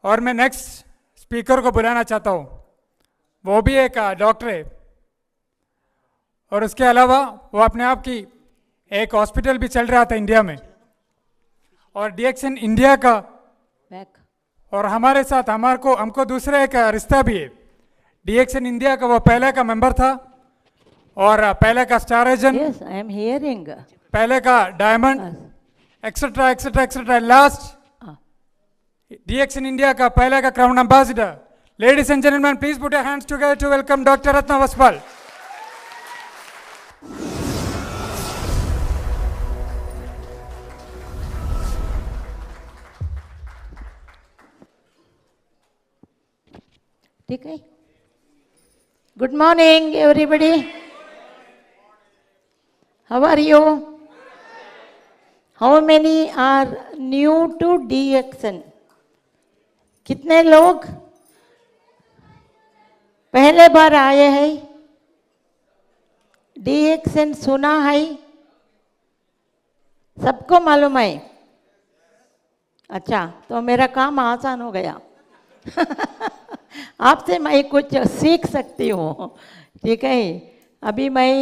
और मैं next speaker को बुलाना चाहता हूँ, वो भी एक डॉक्टर है और उसके अलावा वो अपने आप की एक हॉस्पिटल भी चल रहा था इंडिया में और डीएक्सन इंडिया का और हमारे साथ हमको दूसरा एक रिश्ता भी है। डीएक्सन इंडिया का वो पहले का मेंबर था और पहले का star agent, Yes, I am hearing. पहले का diamond etcetera etcetera etcetera, last DXN India का पहले का crown ambassador. Ladies and gentleman, please put your hands together to welcome doctor Ratna Vaspal. ठीक है। Good morning, everybody. How are you? How many are new to DXN? कितने लोग पहले बार आए हैं? DXN सुना है? सबको मालूम है? अच्छा, तो मेरा काम आसान हो गया। आपसे मैं कुछ सीख सकती हूँ, ठीक है। अभी मैं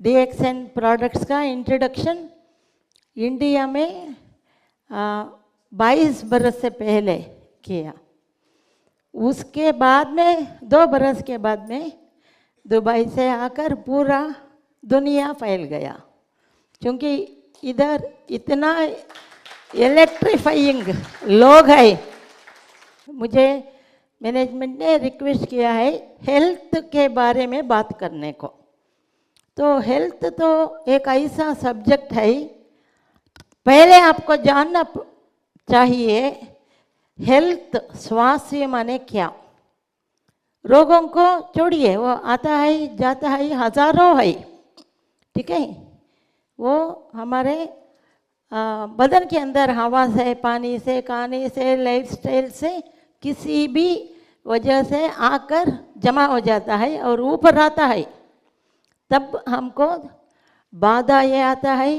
DXN प्रोडक्ट्स का इंट्रोडक्शन इंडिया में 22 बरस से पहले किया। उसके बाद में 2 बरस के बाद में दुबई से आकर पूरा दुनिया फैल गया, क्योंकि इधर इतना इलेक्ट्रीफाइंग लोग हैं। मुझे मैनेजमेंट ने रिक्वेस्ट किया है हेल्थ के बारे में बात करने को। तो हेल्थ तो एक ऐसा सब्जेक्ट है, पहले आपको जानना चाहिए हेल्थ, स्वास्थ्य माने क्या। रोगों को छोड़िए, वो आता है जाता है, हजारों है, ठीक है। वो हमारे बदन के अंदर हवा से, पानी से, खाने से, लाइफस्टाइल से, किसी भी वजह से आकर जमा हो जाता है और ऊपर आता है। तब हमको बाधा ये आता है,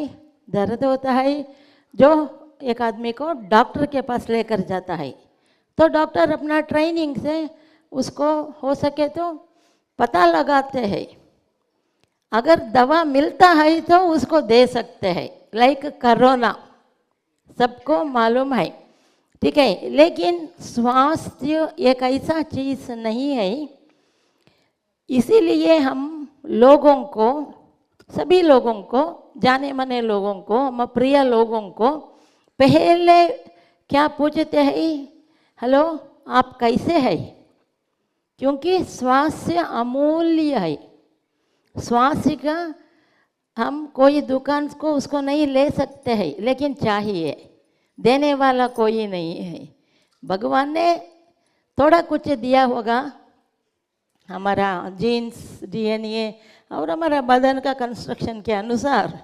दर्द होता है, जो एक आदमी को डॉक्टर के पास लेकर जाता है। तो डॉक्टर अपना ट्रेनिंग से उसको हो सके तो पता लगाते हैं। अगर दवा मिलता है तो उसको दे सकते हैं, लाइक कोरोना सबको मालूम है, ठीक है। लेकिन स्वास्थ्य एक ऐसा चीज़ नहीं है, इसीलिए हम लोगों को, सभी लोगों को, जाने माने लोगों को, हम प्रिय लोगों को पहले क्या पूछते हैं, हेलो आप कैसे हैं, क्योंकि स्वास्थ्य अमूल्य है। स्वास्थ्य का हम कोई दुकान को उसको नहीं ले सकते हैं, लेकिन चाहिए, देने वाला कोई नहीं है। भगवान ने थोड़ा कुछ दिया होगा, हमारा जीन्स, डीएनए और हमारा बदन का कंस्ट्रक्शन के अनुसार,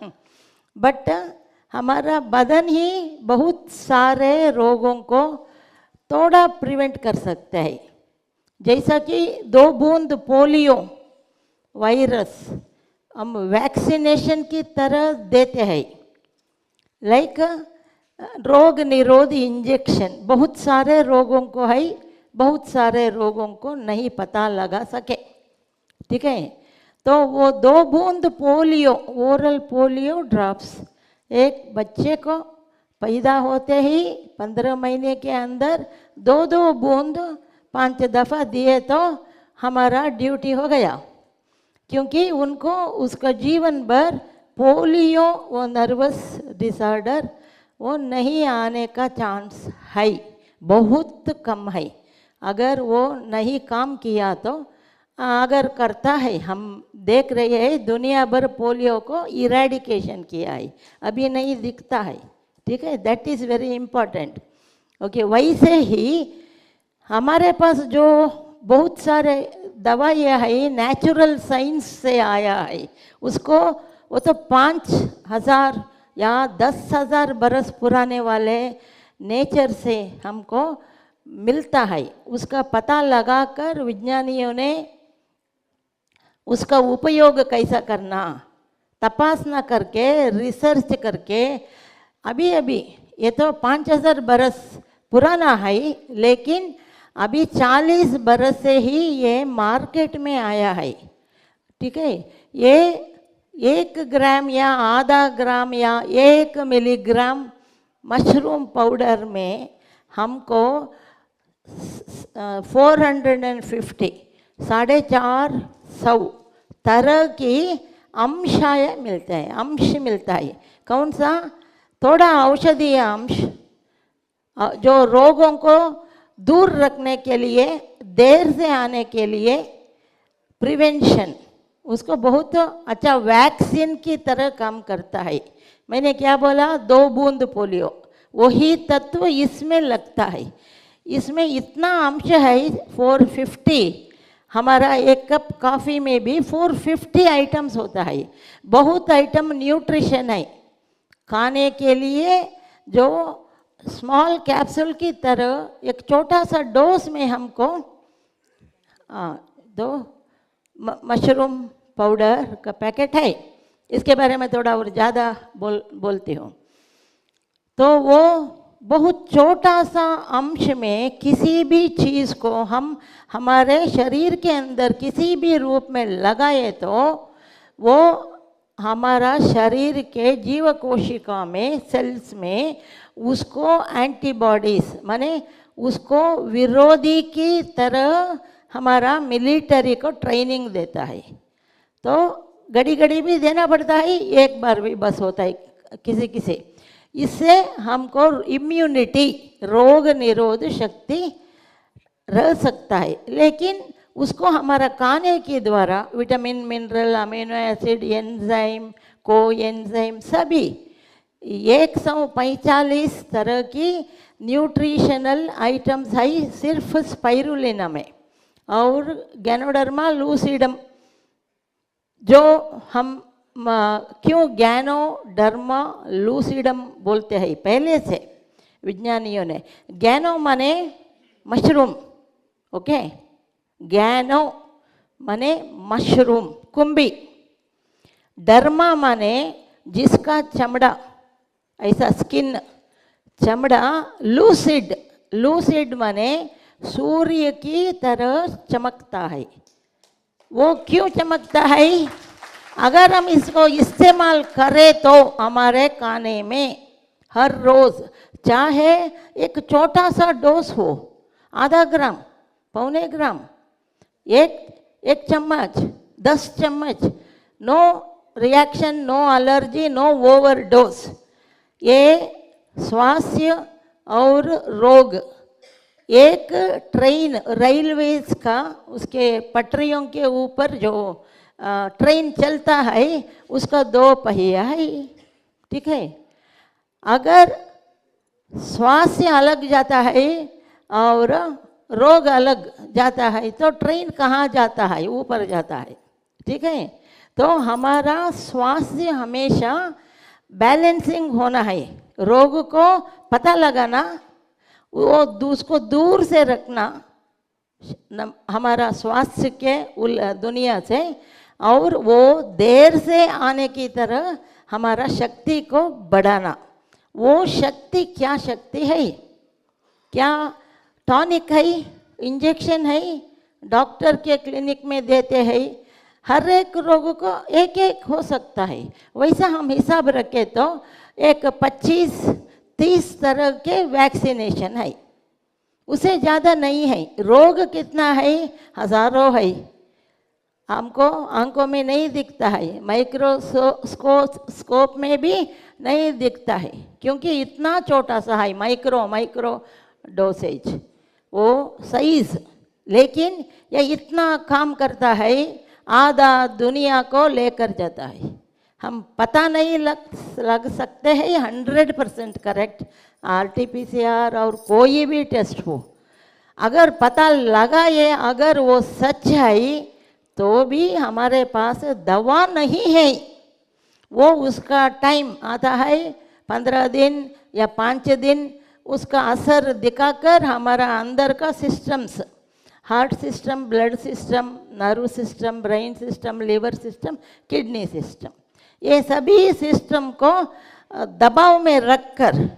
बट हमारा बदन ही बहुत सारे रोगों को थोड़ा प्रिवेंट कर सकता है। जैसा कि 2 बूंद पोलियो वायरस हम वैक्सीनेशन की तरह देते हैं, लाइक रोग निरोधी इंजेक्शन बहुत सारे रोगों को है, बहुत सारे रोगों को नहीं पता लगा सके, ठीक है। तो वो 2 बूंद पोलियो, ओरल पोलियो ड्रॉप्स, एक बच्चे को पैदा होते ही 15 महीने के अंदर 2-2 बूंद 5 दफ़ा दिए तो हमारा ड्यूटी हो गया, क्योंकि उनको उसका जीवन भर पोलियो, वो नर्वस डिसऑर्डर, वो नहीं आने का चांस है, बहुत कम है। अगर वो नहीं काम किया तो, अगर करता है, हम देख रहे हैं दुनिया भर पोलियो को इरेडिकेशन किया है, अभी नहीं दिखता है, ठीक है। That is very important, okay. वैसे ही हमारे पास जो बहुत सारे दवाइयाँ है, नेचुरल साइंस से आया है, उसको वो तो 5000 या 10,000 बरस पुराने वाले नेचर से हमको मिलता है। उसका पता लगाकर विज्ञानियों ने उसका उपयोग कैसा करना, तपासना करके, रिसर्च करके, अभी अभी ये तो 5000 बरस पुराना है, लेकिन अभी 40 बरस से ही ये मार्केट में आया है। ठीक है, ये 1 ग्राम या आधा ग्राम या 1 मिलीग्राम मशरूम पाउडर में हमको 450 450 तरह की अंशाय मिलता है, अंश मिलता है। कौन सा? थोड़ा औषधीय अंश जो रोगों को दूर रखने के लिए, देर से आने के लिए, प्रिवेंशन, उसको बहुत अच्छा वैक्सीन की तरह काम करता है। मैंने क्या बोला? 2 बूंद पोलियो, वही तत्व इसमें लगता है। इसमें इतना अंश है 450, हमारा 1 कप कॉफ़ी में भी 450 आइटम्स होता है। बहुत आइटम न्यूट्रिशन है खाने के लिए, जो स्मॉल कैप्सूल की तरह एक छोटा सा डोज में हमको 2 मशरूम पाउडर का पैकेट है। इसके बारे में थोड़ा और ज़्यादा बोलती हूँ। तो वो बहुत छोटा सा अंश में किसी भी चीज़ को हम हमारे शरीर के अंदर किसी भी रूप में लगाए तो वो हमारा शरीर के जीव कोशिका में, सेल्स में, उसको एंटीबॉडीज माने उसको विरोधी की तरह हमारा मिलिट्री को ट्रेनिंग देता है। तो घड़ी घड़ी भी देना पड़ता है, एक बार भी बस होता है किसी किसी। इससे हमको इम्यूनिटी, रोग निरोध शक्ति रह सकता है, लेकिन उसको हमारा खाने के द्वारा vitamin, mineral, amino acid, enzyme, coenzyme सभी 145 तरह की न्यूट्रिशनल आइटम्स है सिर्फ स्पाइरुलिना में। और गैनोडर्मा लूसिडम, जो हम क्यों गैनोडर्मा लूसिडम बोलते हैं पहले से विज्ञानियों ने? गैनो माने मशरूम, ओके, गैनो माने मशरूम, कुंभी। डर्मा माने जिसका चमड़ा, ऐसा स्किन, चमड़ा। लूसिड, लूसिड माने सूर्य की तरह चमकता है। वो क्यों चमकता है? अगर हम इसको इस्तेमाल करें तो हमारे खाने में हर रोज़, चाहे एक छोटा सा डोज हो, आधा ग्राम, पौने ग्राम, एक चम्मच, 10 चम्मच, no reaction, no allergy, no overdose. ये स्वास्थ्य और रोग, एक ट्रेन, रेलवेज का, उसके पटरियों के ऊपर जो ट्रेन चलता है उसका 2 पहिया है। ठीक है, अगर स्वास्थ्य अलग जाता है और रोग अलग जाता है तो ट्रेन कहाँ जाता है? ऊपर जाता है। ठीक है, तो हमारा स्वास्थ्य हमेशा बैलेंसिंग होना है। रोग को पता लगाना, वो उसको दूर से रखना हमारा स्वास्थ्य के दुनिया से, और वो देर से आने की तरह हमारा शक्ति को बढ़ाना। वो शक्ति क्या शक्ति है? क्या टॉनिक है, इंजेक्शन है, डॉक्टर के क्लिनिक में देते हैं? हर एक रोग को एक एक हो सकता है। वैसा हम हिसाब रखें तो एक 25-30 तरह के वैक्सीनेशन है, उससे ज़्यादा नहीं है। रोग कितना है? हज़ारों है, हमको आंखों में नहीं दिखता है, माइक्रोस्कोप में भी नहीं दिखता है, क्योंकि इतना छोटा सा है, माइक्रो डोसेज, वो साइज। लेकिन ये इतना काम करता है, आधा दुनिया को लेकर जाता है। हम पता नहीं लग सकते हैं 100% करेक्ट RT-PCR और कोई भी टेस्ट हो। अगर पता लगा ये, अगर वो सच है, तो भी हमारे पास दवा नहीं है। वो उसका टाइम आता है 15 दिन या 5 दिन, उसका असर दिखाकर हमारा अंदर का systems, heart system, blood system, nerve system, brain system, liver system, kidney system, ये सभी सिस्टम को दबाव में रखकर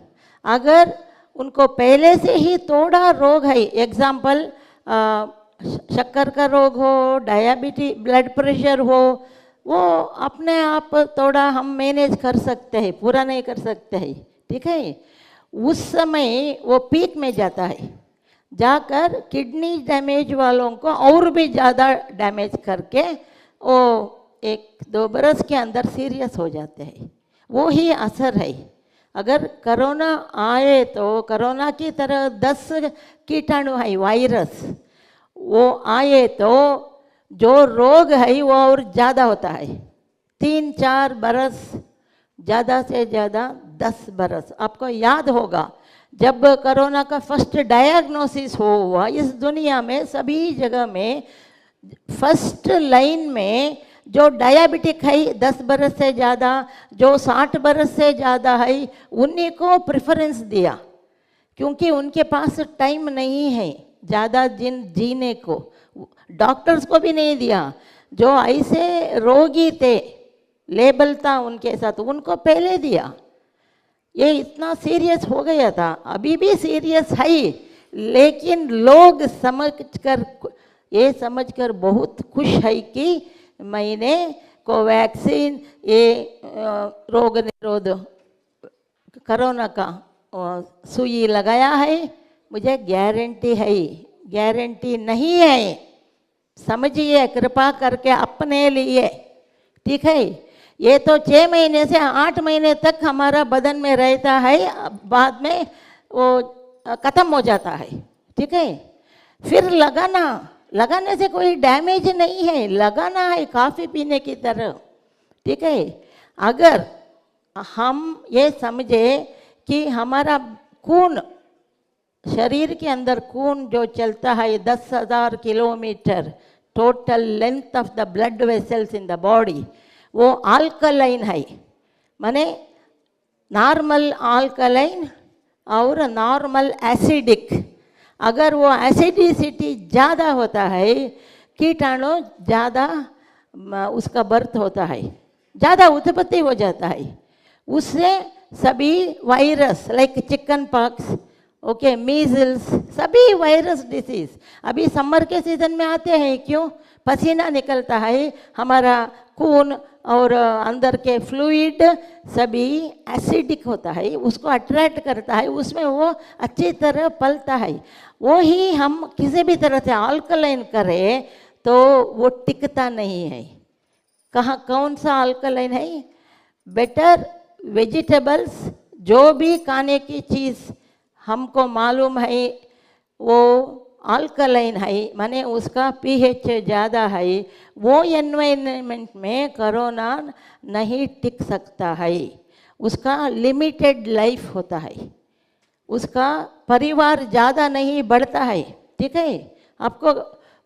अगर उनको पहले से ही थोड़ा रोग है, एग्जाम्पल शक्कर का रोग हो, डायबिटीज, ब्लड प्रेशर हो, वो अपने आप थोड़ा हम मैनेज कर सकते हैं, पूरा नहीं कर सकते हैं, ठीक है। उस समय वो पीक में जाता है, जाकर किडनी डैमेज वालों को और भी ज़्यादा डैमेज करके वो 1-2 बरस के अंदर सीरियस हो जाते हैं। वो ही असर है। अगर कोरोना आए तो कोरोना की तरह 10 कीटाणु है, वायरस, वो आए तो जो रोग है वो और ज़्यादा होता है। 3-4 बरस, ज़्यादा से ज़्यादा 10 बरस। आपको याद होगा जब कोरोना का फर्स्ट डायग्नोसिस हुआ इस दुनिया में, सभी जगह में फर्स्ट लाइन में जो डायबिटिक है 10 बरस से ज़्यादा, जो 60 बरस से ज़्यादा है, उन्हीं को प्रेफरेंस दिया, क्योंकि उनके पास टाइम नहीं है ज़्यादा जीने को। डॉक्टर्स को भी नहीं दिया, जो ऐसे रोगी थे, लेबल था उनके साथ, उनको पहले दिया। ये इतना सीरियस हो गया था, अभी भी सीरियस है, लेकिन लोग ये समझकर बहुत खुश है कि मैंने कोवैक्सीन, ये रोग निरोधक कोरोना का सुई लगाया है, मुझे गारंटी है। गारंटी नहीं है, समझिए कृपा करके अपने लिए, ठीक है। ये तो 6 महीने से 8 महीने तक हमारा बदन में रहता है, बाद में वो ख़त्म हो जाता है, ठीक है। फिर लगाने से कोई डैमेज नहीं है, लगाना है कॉफ़ी पीने की तरह, ठीक है। अगर हम ये समझे कि हमारा खून, शरीर के अंदर खून जो चलता है 10,000 kilometre, total length of the blood vessels in the body, वो अल्कलाइन है, माने नॉर्मल अल्कलाइन और नॉर्मल एसिडिक। अगर वो एसिडिसिटी ज़्यादा होता है, कीटाणु ज़्यादा उसका बर्थ होता है, ज़्यादा उत्पत्ति हो जाता है, उससे सभी virus like chicken pox, okay, measles, सभी वायरस डिसीज अभी समर के सीजन में आते हैं। क्यों? पसीना निकलता है, हमारा खून और अंदर के फ्लूइड सभी एसिडिक होता है, उसको अट्रैक्ट करता है, उसमें वो अच्छी तरह पलता है। वो ही हम किसी भी तरह से अल्कलाइन करें तो वो टिकता नहीं है। कौन सा अल्कलाइन है? बेटर वेजिटेबल्स, जो भी खाने की चीज़ हमको मालूम है वो अल्कलाइन है, माने उसका पीएच ज़्यादा है, वो एनवायरनमेंट में कोरोना नहीं टिक सकता है, उसका लिमिटेड लाइफ होता है, उसका परिवार ज़्यादा नहीं बढ़ता है, ठीक है। आपको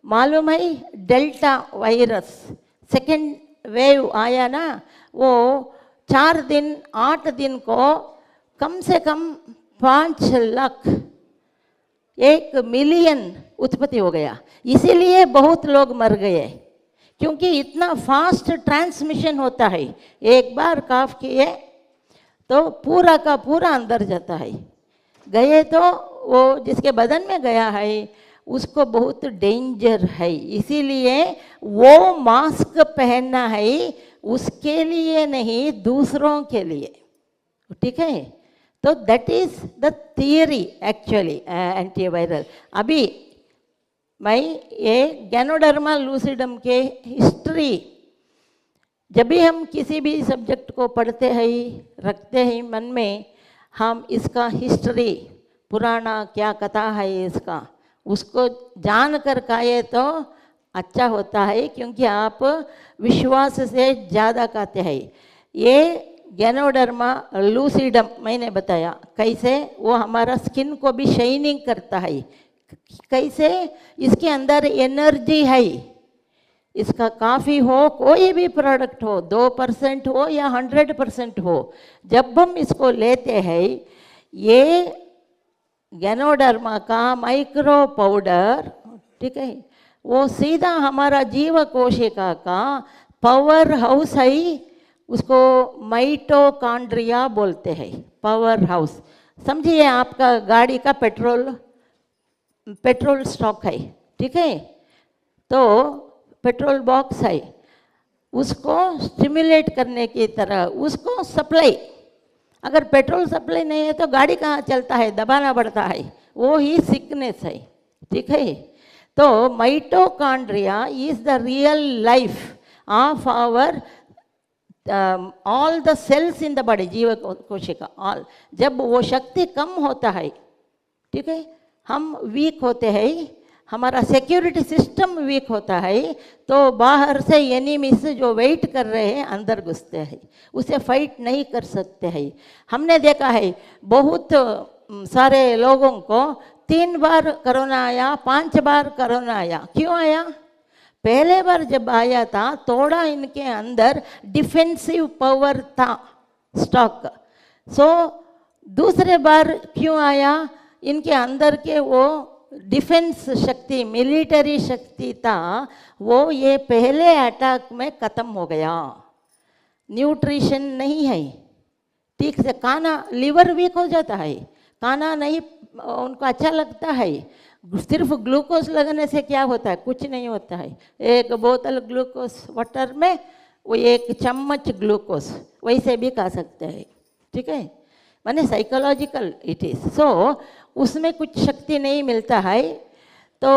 मालूम है डेल्टा वायरस सेकेंड वेव आया ना, वो 4 दिन 8 दिन को कम से कम 5 लाख 1 मिलियन उत्पत्ति हो गया, इसीलिए बहुत लोग मर गए, क्योंकि इतना फास्ट ट्रांसमिशन होता है। एक बार कफ किए तो पूरा का पूरा अंदर जाता है, गए तो वो जिसके बदन में गया है उसको बहुत डेंजर है, इसीलिए वो मास्क पहनना है, उसके लिए नहीं दूसरों के लिए, ठीक है। तो that is the theory actually antiviral. अभी मैं ये गैनोडर्मा लूसिडम के हिस्ट्री, जब भी हम किसी भी सब्जेक्ट को पढ़ते हैं, रखते हैं मन में, हम इसका हिस्ट्री, पुराना क्या कथा है इसका, उसको जान कर खाए तो अच्छा होता है, क्योंकि आप विश्वास से ज़्यादा खाते हैं। ये गैनोडर्मा लूसिडम मैंने बताया कैसे वो हमारा स्किन को भी शाइनिंग करता है, कैसे इसके अंदर एनर्जी है। इसका काफ़ी हो, कोई भी प्रोडक्ट हो, 2% हो या 100% हो, जब हम इसको लेते हैं, ये गैनोडर्मा का माइक्रो पाउडर, ठीक है, वो सीधा हमारा जीव कोशिका का पावर हाउस है, उसको माइटोकॉन्ड्रिया बोलते हैं, पावर हाउस। समझिए आपका गाड़ी का पेट्रोल स्टॉक है, ठीक है, तो पेट्रोल बॉक्स है, उसको स्टिमुलेट करने की तरह उसको सप्लाई, अगर पेट्रोल सप्लाई नहीं है तो गाड़ी कहाँ चलता है, दबाना पड़ता है, वो ही सिकनेस है, ठीक है। तो mitochondria is the real life of our all the cells in the body, जीव कोशिका ऑल। जब वो शक्ति कम होता है, ठीक है, हम वीक होते हैं, हमारा सिक्योरिटी सिस्टम वीक होता है, तो बाहर से एनिमीज जो वेट कर रहे हैं अंदर घुसते हैं, उसे फाइट नहीं कर सकते हैं। हमने देखा है बहुत सारे लोगों को 3 बार कोरोना आया, 5 बार कोरोना आया। क्यों आया? पहले बार जब आया था थोड़ा इनके अंदर डिफेंसिव पावर था, स्टॉक। सो दूसरे बार क्यों आया? इनके अंदर के वो डिफेंस शक्ति, मिलिट्री शक्ति था, वो ये पहले अटैक में ख़त्म हो गया। न्यूट्रिशन नहीं है ठीक से, खाना, लीवर वीक हो जाता है, खाना नहीं उनको अच्छा लगता है, सिर्फ ग्लूकोज लगने से क्या होता है? कुछ नहीं होता है। 1 बोतल ग्लूकोज वाटर में वो 1 चम्मच ग्लूकोज वैसे भी खा सकते हैं, ठीक है, माने साइकोलॉजिकल इट इज़। सो उसमें कुछ शक्ति नहीं मिलता है। तो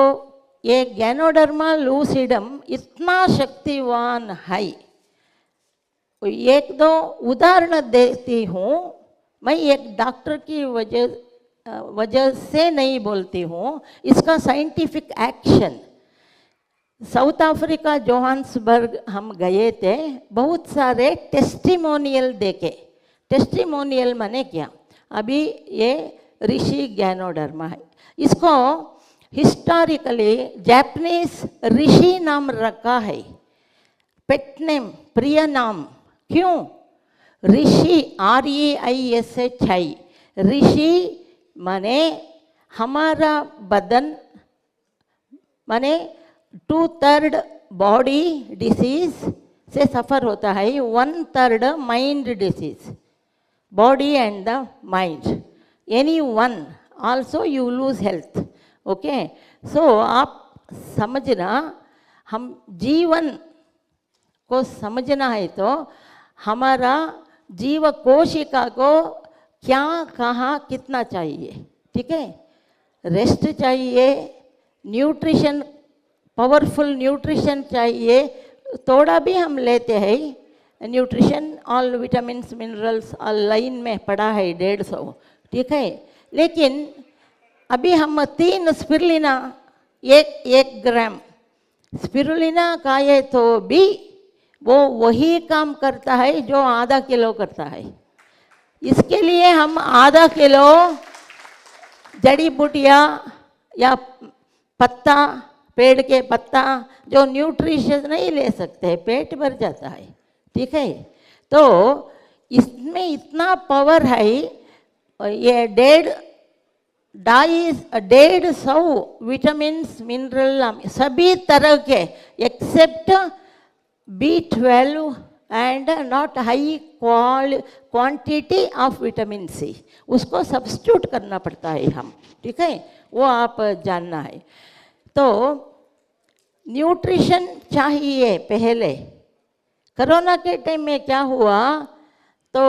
ये गैनोडर्मा लूसिडम इतना शक्तिवान है। 1-2 उदाहरण देती हूँ, मैं एक डॉक्टर की वजह से नहीं बोलती हूँ, इसका scientific action. South Africa Johannesburg हम गए थे, बहुत सारे टेस्टिमोनियल देखे। टेस्टिमोनियल माने क्या? अभी ये ऋषि गैनोडर्मा है, इसको हिस्टोरिकली जापानीज ऋषि नाम रखा है, पेट नेम, प्रिय नाम। क्यों? ऋषि REISHI, ऋषि माने हमारा बदन, माने 2/3 बॉडी डिसीज से सफ़र होता है, 1/3 mind disease, body and the mind, any one also you lose health. Okay, so आप समझना, हम जीवन को समझना है तो हमारा जीव कोशिका को क्या, कहाँ, कितना चाहिए, ठीक है, रेस्ट चाहिए, न्यूट्रिशन, पावरफुल न्यूट्रिशन चाहिए, थोड़ा भी हम लेते हैं nutrition, all vitamins minerals all line में पड़ा है 150, ठीक है, लेकिन अभी हम 3 स्पिरुलिना, 1 ग्राम स्पिरुलिना खाए तो भी वो वही काम करता है जो आधा किलो करता है। इसके लिए हम आधा किलो जड़ी बूटियाँ या पत्ता, पेड़ के पत्ता जो न्यूट्रिशन नहीं ले सकते, पेट भर जाता है, ठीक है। तो इसमें इतना पावर है, ये 150 विटामिन्स मिनरल सभी तरह के, except B12 and not high quantity of vitamin C, उसको सब्स्टिट्यूट करना पड़ता है हम, ठीक है, वो आप जानना है। तो न्यूट्रिशन चाहिए। पहले कोरोना के टाइम में क्या हुआ, तो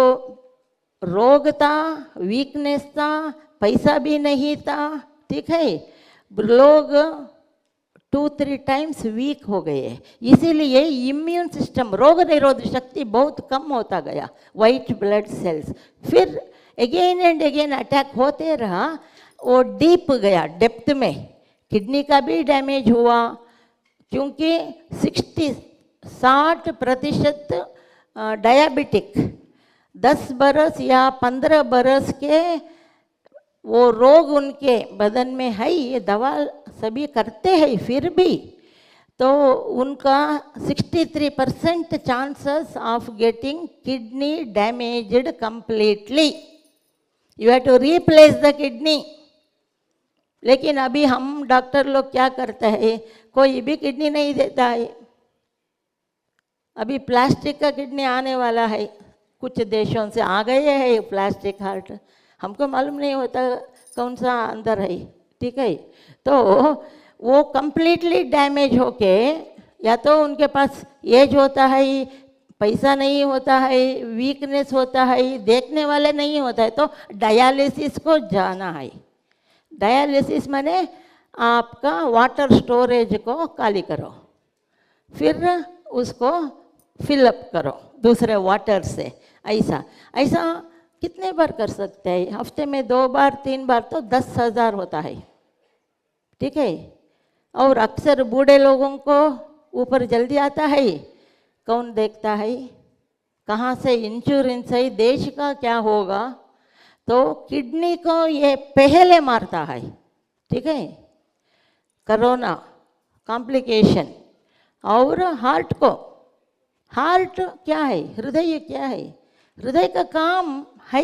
रोग था, वीकनेस था, पैसा भी नहीं था, ठीक है, लोग 2-3 टाइम्स वीक हो गए, इसीलिए इम्यून सिस्टम, रोग निरोधक शक्ति बहुत कम होता गया, वाइट ब्लड सेल्स, फिर अगेन एंड अगेन अटैक होते रहा, वो डीप गया, डेप्थ में, किडनी का भी डैमेज हुआ, क्योंकि 60% डायबिटिक, 10 बरस या 15 बरस के वो रोग उनके बदन में है, ये दवा सभी करते हैं फिर भी, तो उनका 63% chances of getting kidney damaged completely, you have to replace the kidney. लेकिन अभी हम डॉक्टर लोग क्या करते हैं, कोई भी किडनी नहीं देता है। अभी प्लास्टिक का किडनी आने वाला है, कुछ देशों से आ गए हैं प्लास्टिक हार्ट, हमको मालूम नहीं होता कौन सा अंदर है, ठीक है। तो वो कंप्लीटली डैमेज होके, या तो उनके पास एज होता है, पैसा नहीं होता है, वीकनेस होता है, देखने वाले नहीं होता है, तो डायलिसिस को जाना है। डायलिसिस माने आपका वाटर स्टोरेज को खाली करो, फिर उसको फिलअप करो दूसरे वाटर से। ऐसा ऐसा कितने बार कर सकते हैं? हफ्ते में 2 बार 3 बार तो 10,000 होता है, ठीक है। और अक्सर बूढ़े लोगों को ऊपर जल्दी आता है, कौन देखता है? कहाँ से इंश्योरेंस है? देश का क्या होगा? तो किडनी को ये पहले मारता है, ठीक है, कोरोना कॉम्प्लिकेशन। और हार्ट को, हार्ट क्या है? हृदय क्या है? हृदय का काम है,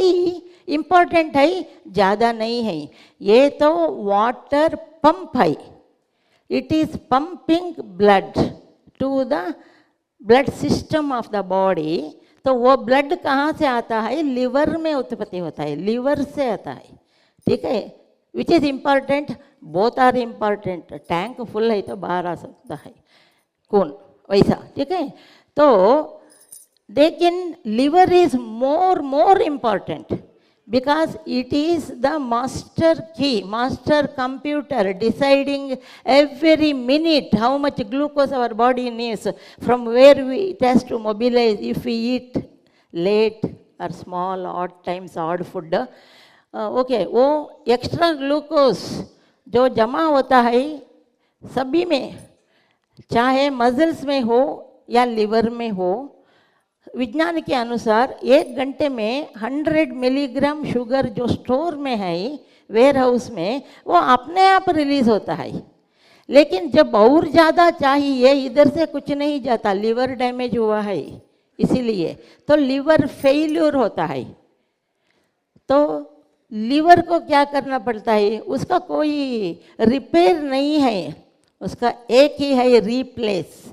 इम्पोर्टेंट है, ज़्यादा नहीं है। ये तो वाटर पंप है, it is pumping blood to the blood system of the body. तो वो ब्लड कहाँ से आता है? लिवर में उत्पत्ति होता है, लिवर से आता है, ठीक है। Which is important, both are important. Tank full है तो बाहर आ सकता है खून, वैसा, ठीक है। तो लेकिन liver is more important because it is the master key, master computer deciding every minute how much glucose our body needs, from where it has to mobilize if we eat late or small odd times odd food. Okay, वो extra glucose जो जमा होता है सभी में, चाहे muscles में हो या लिवर में हो, विज्ञान के अनुसार 1 घंटे में 100 मिलीग्राम शुगर जो स्टोर में है वेयर हाउस में, वो अपने आप रिलीज होता है। लेकिन जब और ज़्यादा चाहिए, इधर से कुछ नहीं जाता, लिवर डैमेज हुआ है इसीलिए, तो लिवर फेल्यूर होता है। तो लिवर को क्या करना पड़ता है? उसका कोई रिपेयर नहीं है, उसका एक ही है रिप्लेस।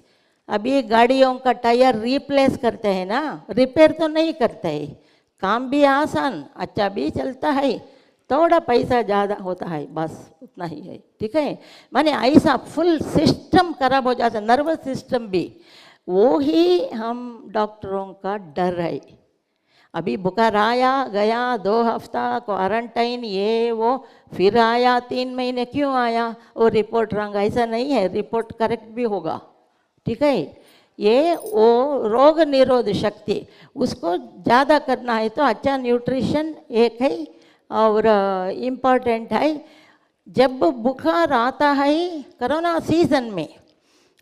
अभी गाड़ियों का टायर रिप्लेस करते हैं ना, रिपेयर तो नहीं करते हैं। काम भी आसान, अच्छा भी चलता है, थोड़ा पैसा ज़्यादा होता है, बस उतना ही है, ठीक है। माने ऐसा फुल सिस्टम खराब हो जाता है, नर्वस सिस्टम भी। वो ही हम डॉक्टरों का डर है। अभी बुखार आया गया, 2 हफ्ता क्वारंटाइन, ये वो, फिर आया 3 महीने, क्यों आया? वो रिपोर्ट रंग, ऐसा नहीं है, रिपोर्ट करेक्ट भी होगा, ठीक है। ये वो रोग निरोध शक्ति उसको ज़्यादा करना है तो अच्छा न्यूट्रिशन एक है और इम्पॉर्टेंट है। जब बुखार आता है कोरोना सीजन में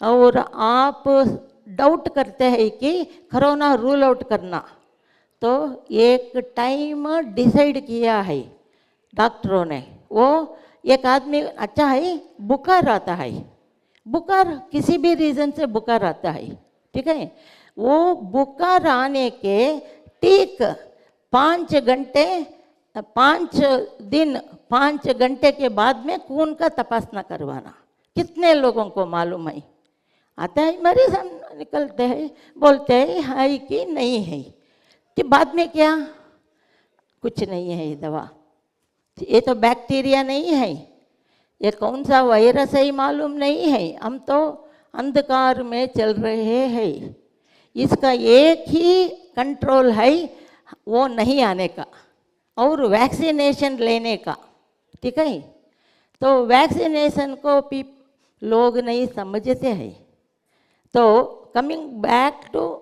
और आप डाउट करते हैं कि कोरोना रूल आउट करना, तो एक टाइम डिसाइड किया है डॉक्टरों ने। वो एक आदमी, अच्छा है बुखार आता है, बुखार किसी भी रीज़न से बुखार आता है, ठीक है। वो बुखार आने के ठीक 5 घंटे 5 दिन 5 घंटे के बाद में खून का तपासना करवाना। कितने लोगों को मालूम है? आता है मरीज, हम निकलते हैं, बोलते हैं है कि नहीं है, कि बाद में क्या? कुछ नहीं है दवा, ये तो बैक्टीरिया नहीं है, ये कौन सा वायरस है मालूम नहीं है, हम तो अंधकार में चल रहे हैं। इसका एक ही कंट्रोल है, वो नहीं आने का और वैक्सीनेशन लेने का, ठीक है। तो वैक्सीनेशन को भी लोग नहीं समझते हैं। तो कमिंग बैक टू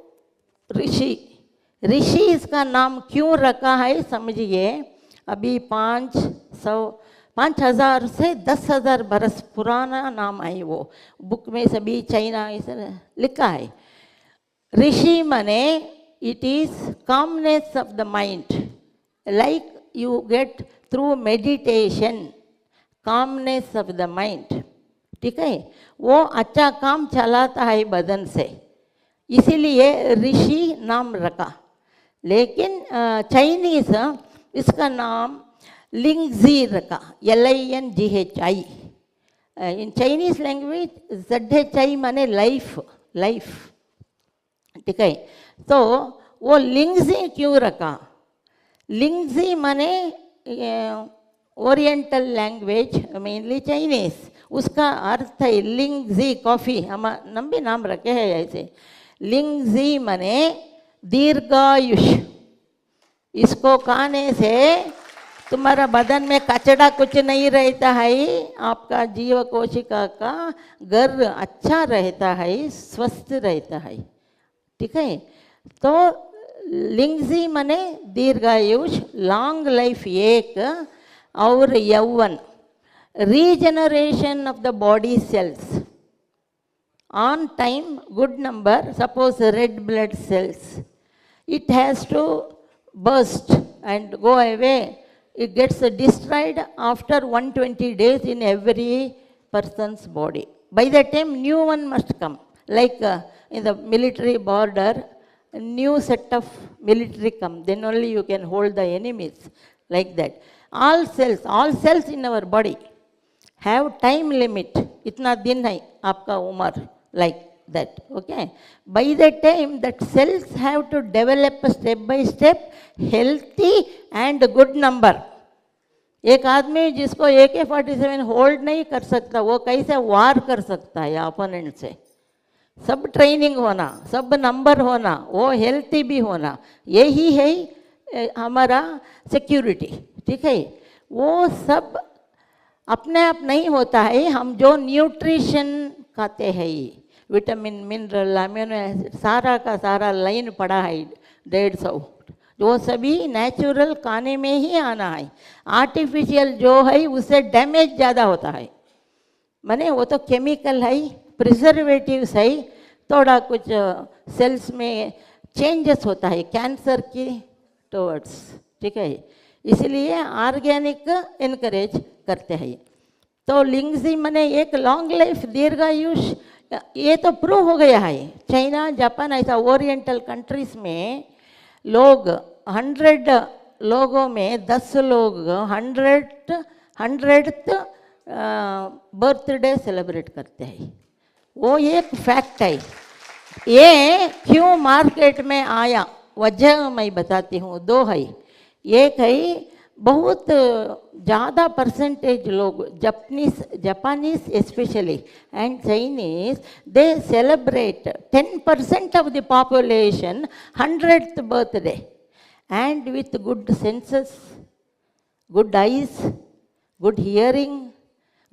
ऋषि, ऋषि इसका नाम क्यों रखा है समझिए। अभी 5,000 से 10,000 बरस पुराना नाम है, वो बुक में सभी चाइना ऐसे लिखा है। ऋषि माने it is calmness of the mind, like you get through meditation, calmness of the mind, ठीक है। वो अच्छा काम चलाता है बदन से, इसीलिए ऋषि नाम रखा। लेकिन चाइनीज इसका नाम लिंगजी रखा, LINGHI। In Chinese language ZHI माने लाइफ, लाइफ, ठीक है। तो वो लिंगजी क्यों रखा? लिंगजी माने ओरिएंटल लैंग्वेज मेनली चाइनीज, उसका अर्थ है लिंगजी कॉफ़ी, हम भी नाम रखे हैं ऐसे। लिंगजी मने दीर्घायुष। इसको खाने से तुम्हारा बदन में कचड़ा कुछ नहीं रहता है, आपका जीव कोशिका का घर अच्छा रहता है, स्वस्थ रहता है, ठीक है। तो लिंगजी मने दीर्घायुष, लॉन्ग लाइफ एक, और यौवन, regeneration of the body cells on time, good number, suppose red blood cells, it has to burst and go away. It gets destroyed after 120 days in every person's body. By that time, new one must come. Like in the military border, a new set of military come. Then only you can hold the enemies. Like that. All cells in our body have time limit. इतना दिन है आपका उम्र. Like that, okay. By that time, that cells have to develop step by step, healthy and good number. एक आदमी जिसको AK-47 hold नहीं कर सकता, वो कैसे वार कर सकता है अपोनेंट से? सब ट्रेनिंग होना, सब नंबर होना, वो हेल्थी भी होना, यही है हमारा सिक्योरिटी, ठीक है। वो सब अपने आप नहीं होता है, हम जो न्यूट्रिशन खाते हैं, विटामिन मिनरल अमीनो एसिड सारा का सारा लाइन पड़ा है 150, जो सभी नेचुरल खाने में ही आना है। आर्टिफिशियल जो है उससे डैमेज ज़्यादा होता है, माने वो तो केमिकल है, प्रिजर्वेटिव्स है, थोड़ा कुछ सेल्स में चेंजेस होता है कैंसर की टुवर्ड्स, ठीक है। इसलिए ऑर्गेनिक इनकरेज करते हैं। तो लिंगजी मने एक लॉन्ग लाइफ, दीर्घायुष, ये तो प्रूव हो गया है। चाइना, जापान ऐसा ओरिएंटल कंट्रीज में लोग 100 लोगों में 10 लोग 100th बर्थडे सेलिब्रेट करते हैं। वो एक फैक्ट है। ये क्यों मार्केट में आया, वजह मैं बताती हूँ, दो है। एक है बहुत ज़्यादा परसेंटेज लोग Japanese specially and Chinese, they celebrate 10% of the population 100th birthday and with good senses, good eyes, good hearing,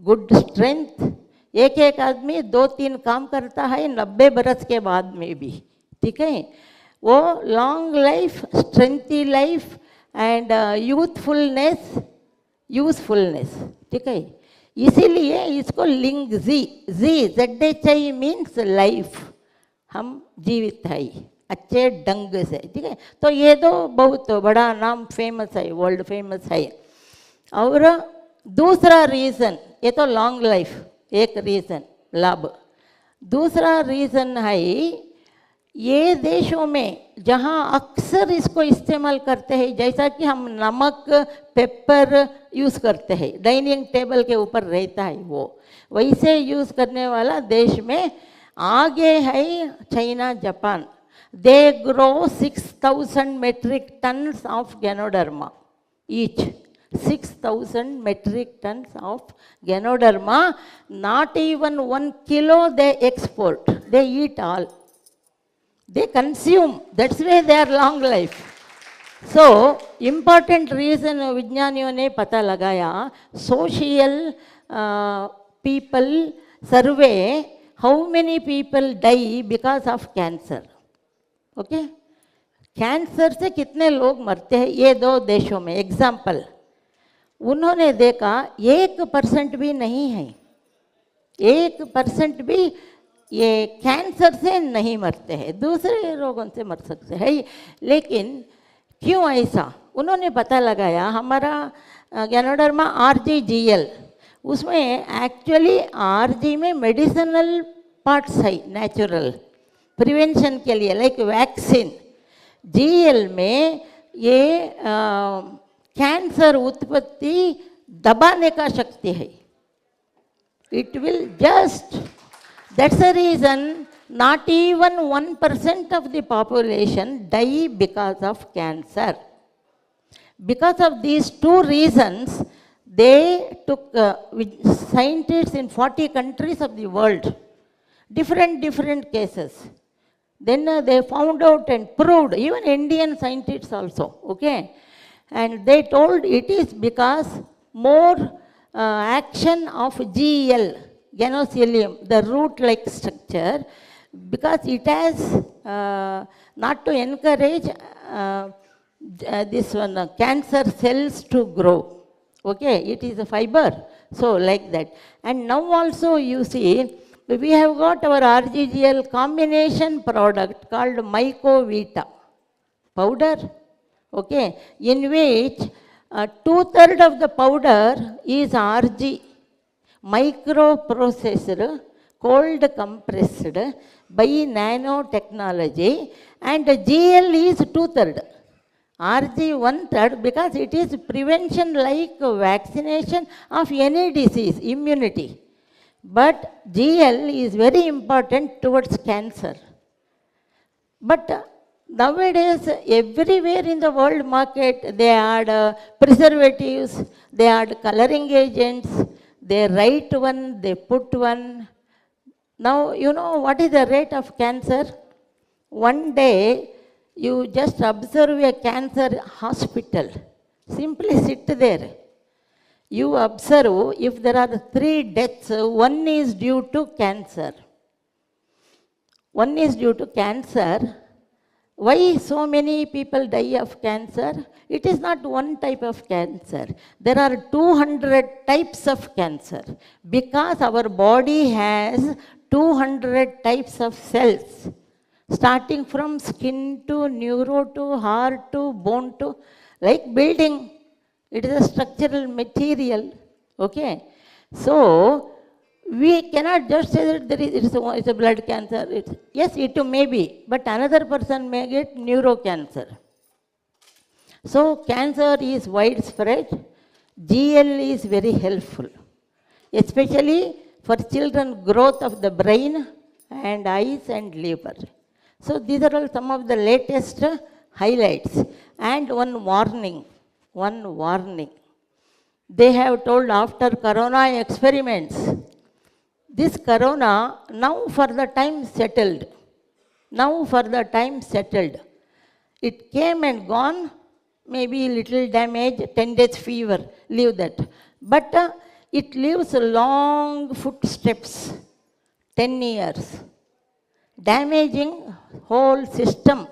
good strength. एक एक आदमी 2-3 काम करता है 90 बरस के बाद में भी, ठीक है। वो long life, strengthy life and youthfulness, ठीक है। इसीलिए इसको लिंगजी, ZHI मीन्स लाइफ, हम जीवित है अच्छे ढंग से, ठीक है। तो ये तो बहुत बड़ा नाम फेमस है, वर्ल्ड फेमस है। और दूसरा रीज़न, ये तो लॉन्ग लाइफ एक रीज़न, लाभ। दूसरा रीज़न है, ये देशों में जहाँ अक्सर इसको इस्तेमाल करते हैं, जैसा कि हम नमक, पेपर यूज़ करते हैं, डाइनिंग टेबल के ऊपर रहता है वो, वैसे यूज़ करने वाला देश में आगे है China, Japan. They grow 6000 metric tons of Ganoderma each. 6,000 metric tons of Ganoderma, not even 1 kilo they export, they eat all. They consume, that's why they are long life. So important reason विज्ञानियों ने पता लगाया, social people survey, how many people die because of cancer, okay? Cancer से कितने लोग मरते हैं ये दो देशों में। एग्जाम्पल, उन्होंने देखा 1% भी नहीं है, 1% भी ये कैंसर से नहीं मरते हैं, दूसरे रोगों से मर सकते हैं। लेकिन क्यों ऐसा, उन्होंने पता लगाया, हमारा गैनोडर्मा RGGL, उसमें एक्चुअली RG में मेडिसिनल पार्ट्स है, नेचुरल प्रिवेंशन के लिए, लाइक वैक्सीन। GL में ये कैंसर उत्पत्ति दबाने का शक्ति है, it will just, that's the reason not even 1% of the population die because of cancer. Because of these two reasons, they took scientists in 40 countries of the world, different cases. Then they found out and proved, even Indian scientists also, okay? And they told it is because more action of GEL, Ganosylium, the root-like structure, because it has not to encourage this one cancer cells to grow. Okay, it is a fiber, so like that. And now also you see, we have got our RGGL combination product called Mycovita powder, okay, in which 2/3 of the powder is RG, microprocessed, cold compressed by nanotechnology, and GL is 2/3. RG 1/3 because it is prevention like vaccination of any disease, immunity. But GL is very important towards cancer. But nowadays, everywhere in the world market, they add preservatives, they add coloring agents, they write one, they put one. Now, you know what is the rate of cancer? One day, you just observe a cancer hospital. Simply sit there. You observe if there are 3 deaths, one is due to cancer. One is due to cancer. Why so many people die of cancer? It is not one type of cancer. There are 200 types of cancer because our body has 200 types of cells, starting from skin to neuro to heart to bone to, like building. It is a structural material, okay? So, we cannot just say that it's a blood cancer. Yes, it may be, but another person may get neurocancer. So, cancer is widespread. GL is very helpful, especially for children growth of the brain and eyes and liver. So, these are all some of the latest highlights. And one warning. They have told after corona experiments, this corona now for the time settled. It came and gone, maybe little damage, 10 days fever, leave that. But it leaves long footsteps, 10 years, damaging whole system.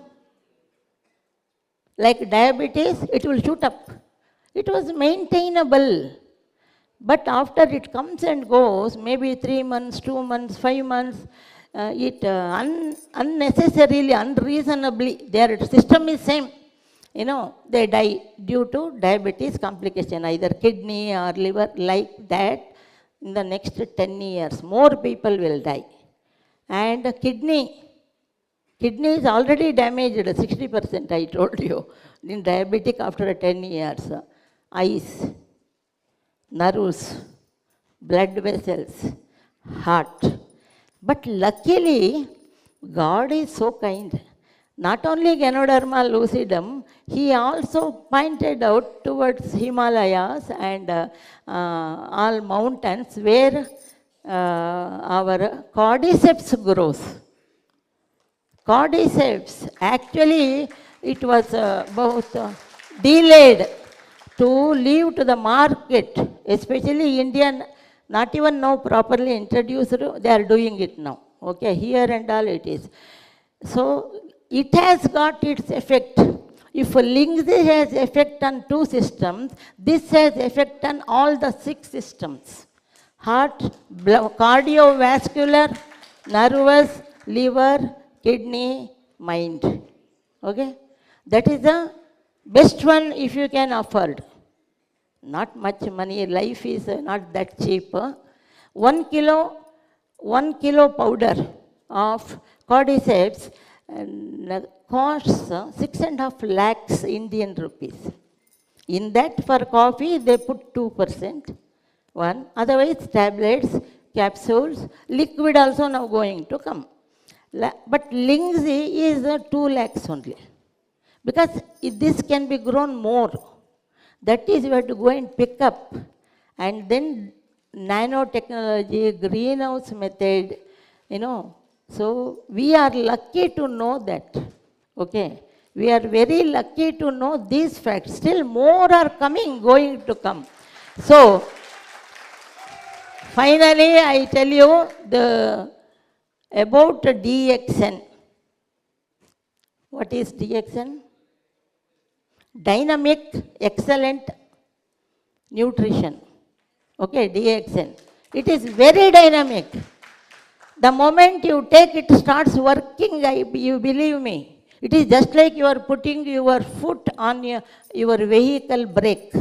Like diabetes, it will shoot up. It was maintainable. But after it comes and goes, maybe 3 months, 2 months, 5 months, unnecessarily, unreasonably, their system is same. You know, they die due to diabetes complication, either kidney or liver, like that. In the next 10 years, more people will die. And kidney is already damaged, 60%, I told you, in diabetic after 10 years. Eyes, nerves, blood vessels, heart. But luckily, God is so kind. Not only Ganoderma lucidum, He also pointed out towards Himalayas and all mountains where our cordyceps grows. Cordyceps, actually it was both delayed to leave to the market, especially Indian, not even now properly introduced, they are doing it now. Okay, here and all it is. So it has got its effect. If Lingzi has effect on 2 systems, this has effect on all the 6 systems. Heart, cardiovascular, nervous, liver, kidney, mind. Okay? That is the best one if you can afford. Not much money, life is not that cheap. 1 kilo powder of cordyceps costs 6.5 lakhs Indian rupees. In that for coffee they put 2%. One, otherwise tablets, capsules, liquid also now going to come. But Lingzi is 2 lakhs only. Because this can be grown more. That is, you have to go and pick up. And then nanotechnology, greenhouse method, you know. So we are lucky to know that. Okay. We are very lucky to know these facts. Still more are coming, going to come. So finally, I tell you about DXN. What is DXN? Dynamic Excellent Nutrition. Okay, DXN. It is very dynamic. The moment you take it, starts working, you believe me. It is just like you are putting your foot on your vehicle brake.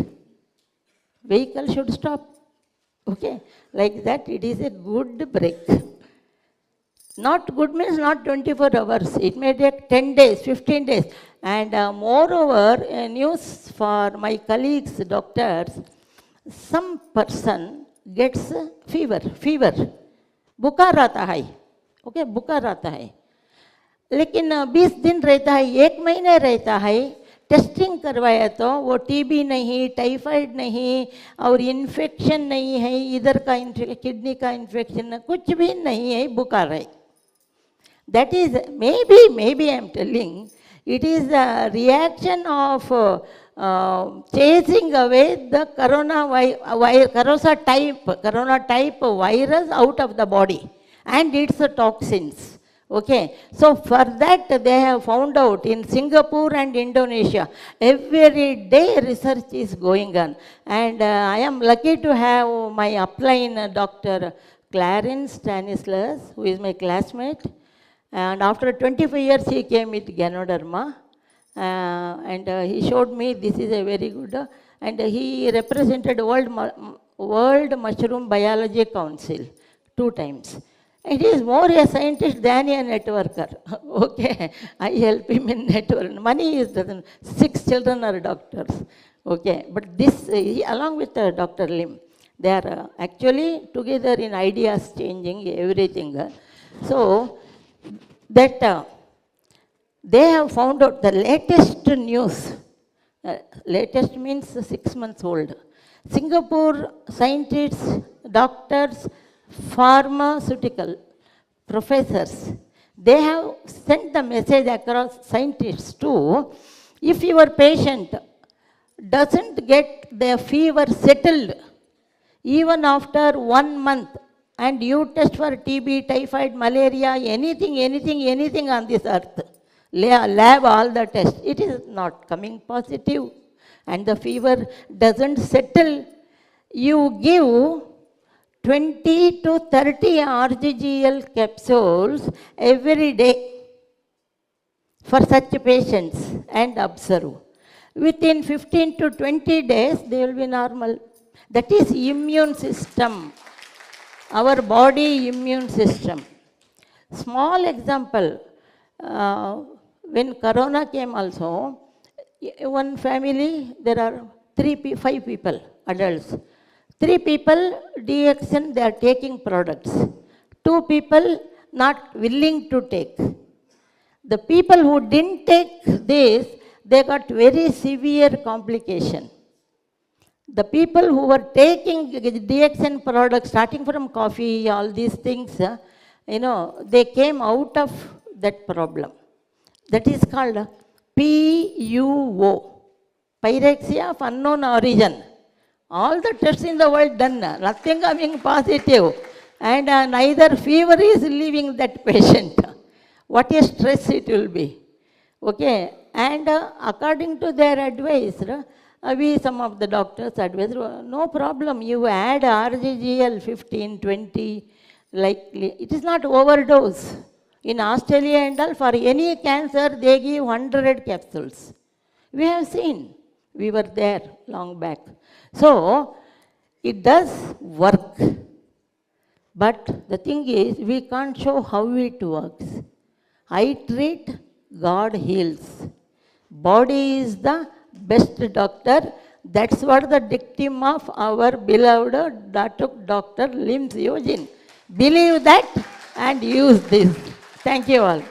Vehicle should stop. Okay, like that, it is a good brake. Not good means not 24 hours. It may take 10 days, 15 days. And moreover, news for my colleagues, doctors, some person gets fever. बुखार आता है, okay, बुखार आता है, लेकिन 20 दिन रहता है, 1 महीने रहता है, टेस्टिंग करवाया तो वो टीबी नहीं, टाइफाइड नहीं और इन्फेक्शन नहीं है, इधर का किडनी का इन्फेक्शन कुछ भी नहीं है, बुखार है. That is, maybe I am telling, it is a reaction of chasing away the corona type virus out of the body and its toxins. Okay, so for that they have found out in Singapore and Indonesia, every day research is going on. And I am lucky to have my upline Dr. Clarence Stanislas, who is my classmate. And after 25 years, he came with Ganoderma. And he showed me this is a very good, and he represented World Mushroom Biology Council 2 times. And he is more a scientist than a networker. Okay, I help him in network. Money is doesn't. 6 children are doctors. Okay, but this, along with Dr. Lim, they are actually together in ideas changing everything. So, that they have found out the latest news. Latest means 6 months old. Singapore scientists, doctors, pharmaceutical professors, they have sent the message across scientists too. If your patient doesn't get their fever settled even after 1 month, and you test for TB, typhoid, malaria, anything on this earth, lab all the tests, it is not coming positive, and the fever doesn't settle, you give 20 to 30 RGGL capsules every day for such patients and observe. Within 15 to 20 days, they will be normal. That is immune system, our body immune system. Small example, when Corona came also, one family, there are 5 people, adults. 3 people, DXN, they are taking products. 2 people not willing to take. The people who didn't take this, they got very severe complication. The people who were taking DXN products, starting from coffee, all these things, they came out of that problem. That is called PUO, pyrexia of unknown origin. All the tests in the world done, nothing coming positive, and neither fever is leaving that patient. What a stress it will be. Okay, and according to their advice, some of the doctors advise, no problem, you add RGGL 15, 20, likely. It is not overdose. In Australia and all, for any cancer, they give 100 capsules. We have seen. We were there long back. So, it does work. But the thing is, we can't show how it works. I treat, God heals. Body is the best doctor. That's what the dictum of our beloved Dr. Lim Eugene. Believe that and use this. Thank you all.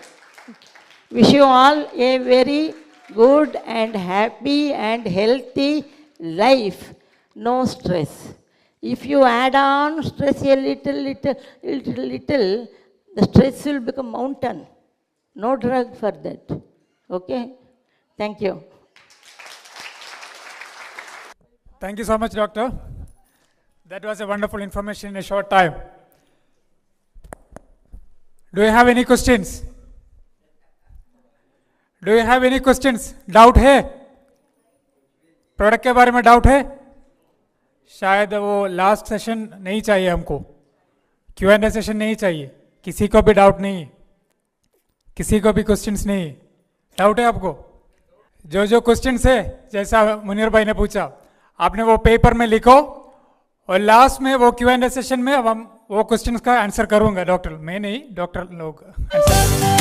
Wish you all a very good and happy and healthy life, no stress. If you add on stress a little, the stress will become mountain. No drug for that. Okay? Thank you. Thank you so much, doctor. That was a wonderful information in a short time. Do you have any questions? Do you have any questions? Doubt है? Product के बारे में doubt है? शायद वो last session नहीं चाहिए हमको, Q&A सेशन नहीं चाहिए, किसी को भी डाउट नहीं, किसी को भी क्वेश्चंस नहीं, डाउट है आपको? जो जो क्वेश्चंस है जैसा मुनीर भाई ने पूछा आपने वो पेपर में लिखो और लास्ट में वो Q&A सेशन में अब हम वो क्वेश्चंस का आंसर करूंगा, डॉक्टर मैं नहीं, डॉक्टर लोग आंसर